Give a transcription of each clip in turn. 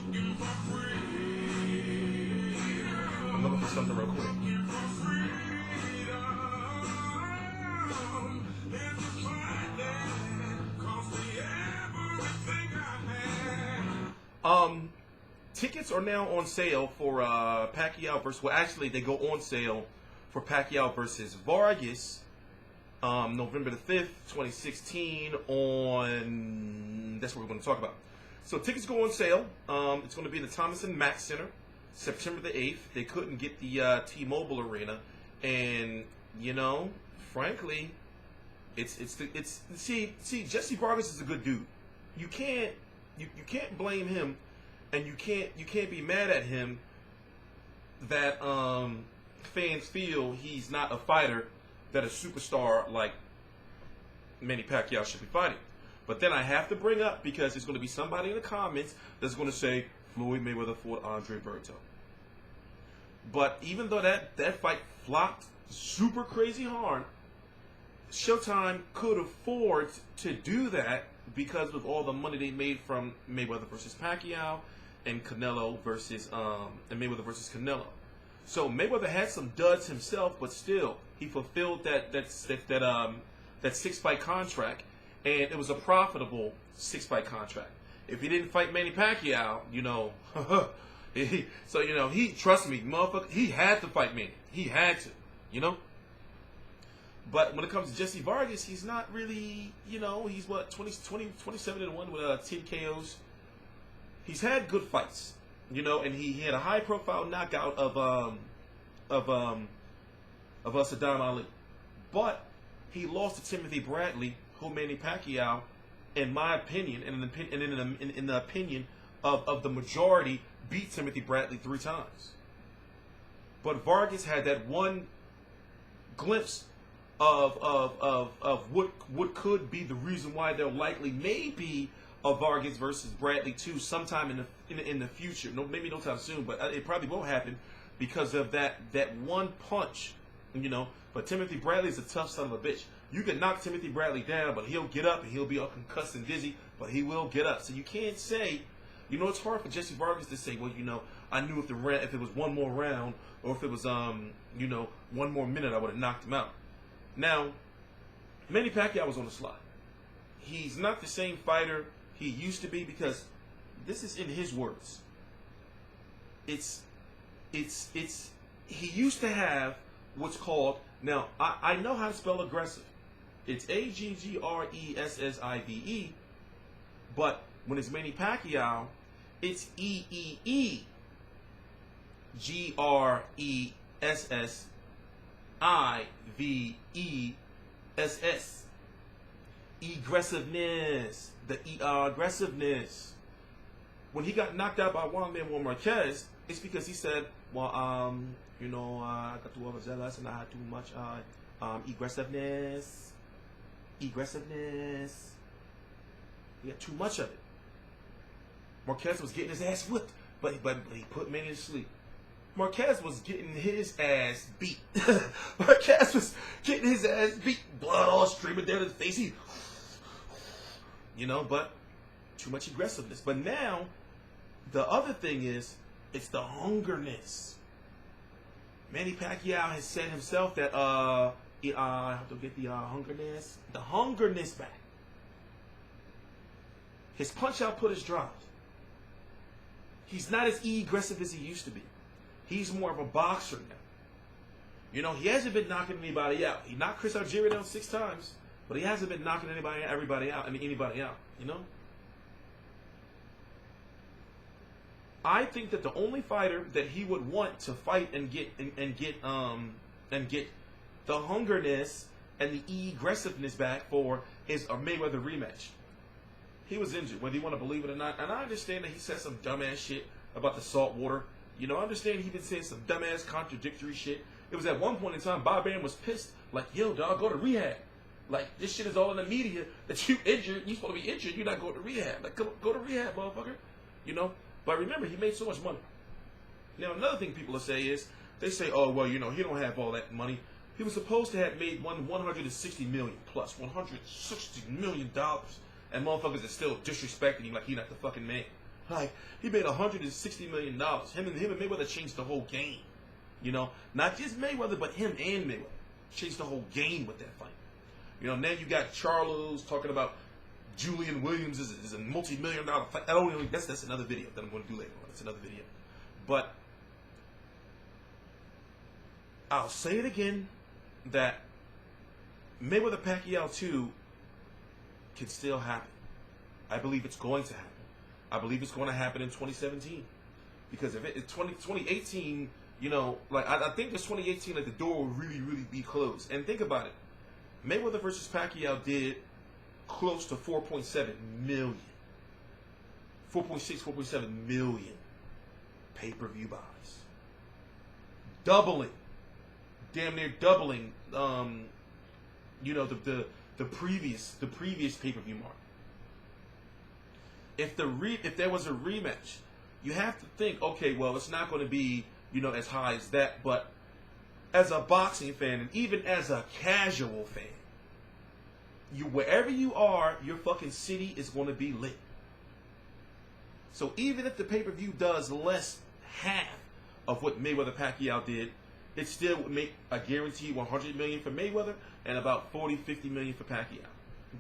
I'm looking for something real quick. Tickets are now on sale for Pacquiao versus. Well, actually, they go on sale for Pacquiao versus Vargas, November the 5th, 2016. That's what we're going to talk about. So tickets go on sale. It's going to be in the Thomas and Mack Center, September the 8th. They couldn't get the T-Mobile Arena, and frankly, see Jesse Vargas is a good dude. You can't blame him. And you can't be mad at him that fans feel he's not a fighter that a superstar like Manny Pacquiao should be fighting. But then I have to bring up, because there's going to be somebody in the comments that's going to say Floyd Mayweather fought Andre Berto. But even though that fight flopped super crazy hard, Showtime could afford to do that because of all the money they made from Mayweather versus Pacquiao and Canelo versus and Mayweather versus Canelo. So Mayweather had some duds himself, but still he fulfilled that 6-fight contract, and it was a profitable 6-fight contract. If he didn't fight Manny Pacquiao, he trust me, motherfucker, he had to fight Manny. He had to, But when it comes to Jesse Vargas, he's not really, he's what, 27-1 with 10 KOs. He's had good fights, and he had a high-profile knockout of Saddam Ali. But he lost to Timothy Bradley, who Manny Pacquiao, in my opinion, and in the opinion of the majority, beat Timothy Bradley 3 times. But Vargas had that one glimpse of what could be the reason why there likely may be a Vargas versus Bradley 2 sometime in the future. No, maybe no time soon, but it probably won't happen because of that one punch, But Timothy Bradley is a tough son of a bitch. You can knock Timothy Bradley down, but he'll get up and he'll be all concussed and dizzy, but he will get up. So you can't say, it's hard for Jesse Vargas to say, well, I knew if it was one more round or if it was one more minute, I would have knocked him out. Now, Manny Pacquiao was on the slide. He's not the same fighter he used to be, because this is in his words. He used to have what's called, now I know how to spell aggressive. It's AGGRESSIVE, but when it's Manny Pacquiao, it's EEEGRESSIVESS. Aggressiveness. Aggressiveness. When he got knocked out by Juan Manuel Marquez, it's because he said, well, I got too overzealous and I had too much aggressiveness. Aggressiveness. He had too much of it. Marquez was getting his ass whipped, but he put Manny to sleep. Marquez was getting his ass beat. Marquez was getting his ass beat. Blood all streaming down his face. But too much aggressiveness. But now, the other thing is, it's the hungerness. Manny Pacquiao has said himself that I have to get the hungerness back. His punch output has dropped. He's not as aggressive as he used to be. He's more of a boxer now. He hasn't been knocking anybody out. He knocked Chris Algieri down 6 times, but he hasn't been knocking anybody out. I think that the only fighter that he would want to fight and get the hungerness and the aggressiveness back for is a Mayweather rematch. He was injured, whether you want to believe it or not. And I understand that he said some dumbass shit about the salt water. I understand he been saying some dumbass contradictory shit. It was at one point in time, Bob Arum was pissed. Like, yo, dog, go to rehab. Like, this shit is all in the media that you injured. You supposed to be injured. You're not going to rehab. Like, go to rehab, motherfucker. But remember, he made so much money. Now, another thing people will say is, they say, oh, well, he don't have all that money. He was supposed to have made $160 million plus, $160 million. And motherfuckers are still disrespecting him like he not the fucking man. Like, he made $160 million. Him and Mayweather changed the whole game. You know, not just Mayweather, but him and Mayweather changed the whole game with that fight. You know, now you got Charlo's talking about Julian Williams is a multi-million-dollar fight. I don't really, that's another video that I'm going to do later on. That's another video. But I'll say it again, that Mayweather Pacquiao 2 can still happen. I believe it's going to happen. I believe it's going to happen in 2017. Because if it's 2018, you know, like I think this 2018, like the door will really, really be closed. And think about it. Mayweather versus Pacquiao did close to 4.7 million. 4.6, 4.7 million pay-per-view buys. Doubling. Damn near doubling you know, the previous pay-per-view mark. If there was a rematch, you have to think, okay, well, it's not going to be, you know, as high as that, but as a boxing fan and even as a casual fan, wherever you are, your fucking city is going to be lit. So even if the pay-per-view does less half of what Mayweather Pacquiao did, it still would make a guaranteed $100 million for Mayweather and about $40, $50 million for Pacquiao.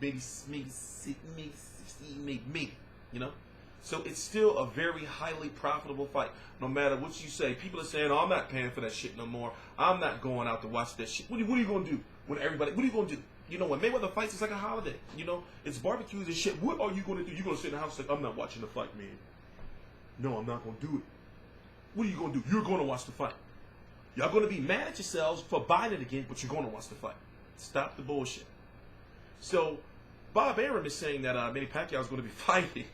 Maybe 60, maybe, you know? So it's still a very highly profitable fight, no matter what you say. People are saying, oh, I'm not paying for that shit no more. I'm not going out to watch that shit. What are you going to do when everybody, what are you going to do? You know, when Mayweather fights, it's like a holiday. You know, it's barbecues and shit. What are you going to do? You're going to sit in the house like, I'm not watching the fight, man. No, I'm not going to do it. What are you going to do? You're going to watch the fight. Y'all going to be mad at yourselves for buying it again, but you're going to watch the fight. Stop the bullshit. So, Bob Arum is saying that Manny Pacquiao is going to be fighting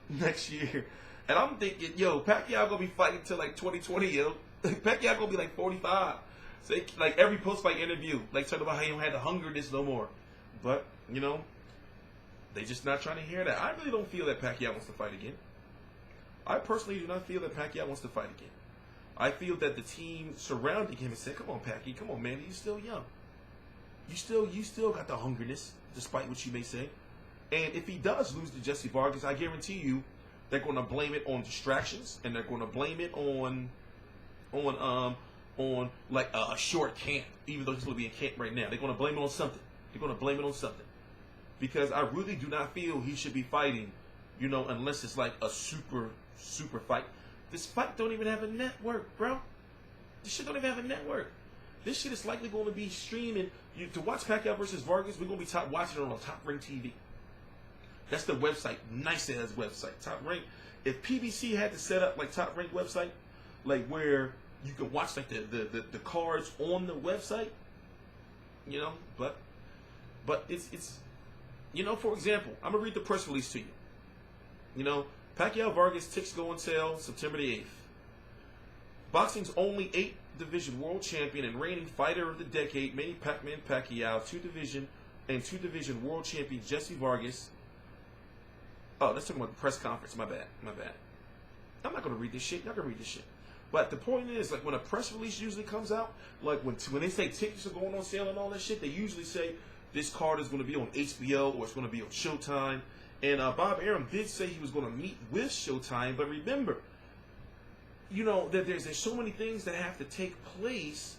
next year. And I'm thinking, yo, Pacquiao going to be fighting till like 2020, yo. Pacquiao going to be like 45. So, like, every post-fight interview, like, talking about how he don't have the hunger this no more. But, you know, they just not trying to hear that. I really don't feel that Pacquiao wants to fight again. I personally do not feel that Pacquiao wants to fight again. I feel that the team surrounding him and said, come on, Packy, come on, man, you're still young. You still got the hungerness, despite what you may say. And if he does lose to Jesse Vargas, I guarantee you they're going to blame it on distractions, and they're going to blame it on like a short camp, even though he's going to be in camp right now. They're going to blame it on something. They're going to blame it on something. Because I really do not feel he should be fighting, you know, unless it's like a super fight. This fight don't even have a network, bro. This shit don't even have a network. This shit is likely going to be streaming. To watch Pacquiao versus Vargas, we're going to be watching it on Top Rank TV. That's the website. Nice-ass website. Top Rank. If PBC had to set up like Top Rank website, like where you can watch like the cards on the website, you know, but it's you know, for example, I'm going to read the press release to you. You know, Pacquiao Vargas tickets go on sale September the 8th. Boxing's only 8-division world champion and reigning fighter of the decade, Manny Pacquiao, 2-division world champion Jesse Vargas. Oh, let's talk about the press conference. My bad. I'm not going to read this shit. Y'all can read this shit. But the point is, like, when a press release usually comes out, like when they say tickets are going on sale and all that shit, they usually say this card is going to be on HBO or it's going to be on Showtime. And Bob Arum did say he was going to meet with Showtime, but remember, you know, that there's so many things that have to take place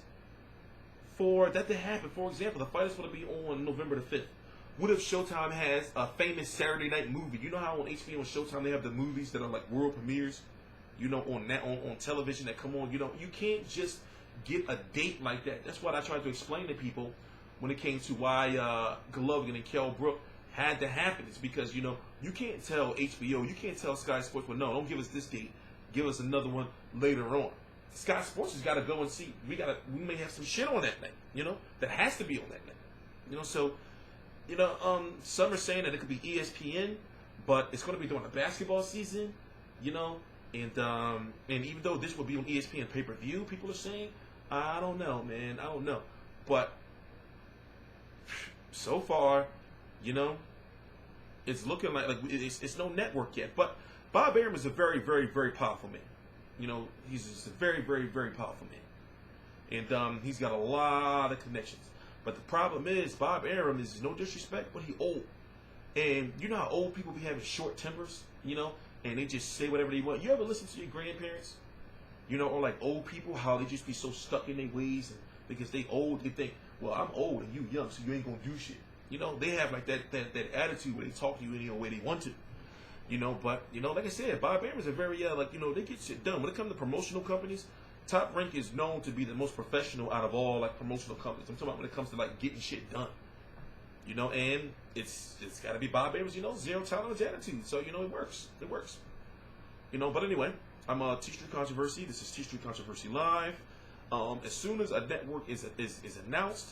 for that to happen. For example, the fight is going to be on November the 5th. What if Showtime has a famous Saturday night movie? You know how on HBO and Showtime they have the movies that are like world premieres, you know, on television that come on. You know, you can't just get a date like that. That's what I tried to explain to people when it came to why Golovkin and Kell Brook had to happen. It's because, you know, you can't tell HBO, you can't tell Sky Sports, well, no, don't give us this date. Give us another one later on. Sky Sports has got to go and see. We may have some shit on that night, you know, that has to be on that night. You know, so, you know, some are saying that it could be ESPN, but it's going to be during the basketball season, you know, and even though this will be on ESPN pay-per-view, people are saying, I don't know, man, I don't know. But so far, you know, it's looking like it's no network yet. But Bob Arum is a very, very, very powerful man. You know, he's just a very, very, very powerful man. And he's got a lot of connections. But the problem is, Bob Arum is no disrespect, but he old. And you know how old people be having short tempers? You know, and they just say whatever they want. You ever listen to your grandparents? You know, or like old people, how they just be so stuck in their ways, and because they old, they think, well, I'm old and you young, so you ain't gonna do shit. You know, they have like that attitude where they talk to you any way they want to. You know, but, you know, like I said, Bob Arum's are very, like, you know, they get shit done. When it comes to promotional companies, Top Rank is known to be the most professional out of all, like, promotional companies. I'm talking about when it comes to, like, getting shit done. You know, and it's got to be Bob Arum's, you know, zero tolerance attitude. So, you know, it works. It works. You know, but anyway, I'm T Street Controversy. This is T Street Controversy Live. As soon as a network is announced,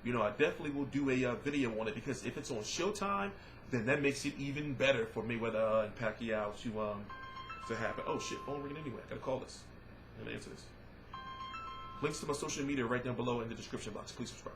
you know, I definitely will do a video on it, because if it's on Showtime, then that makes it even better for Mayweather and Pacquiao to happen. Oh shit, phone ringing anyway. I gotta call this. I'm gonna answer this. Links to my social media right down below in the description box. Please subscribe.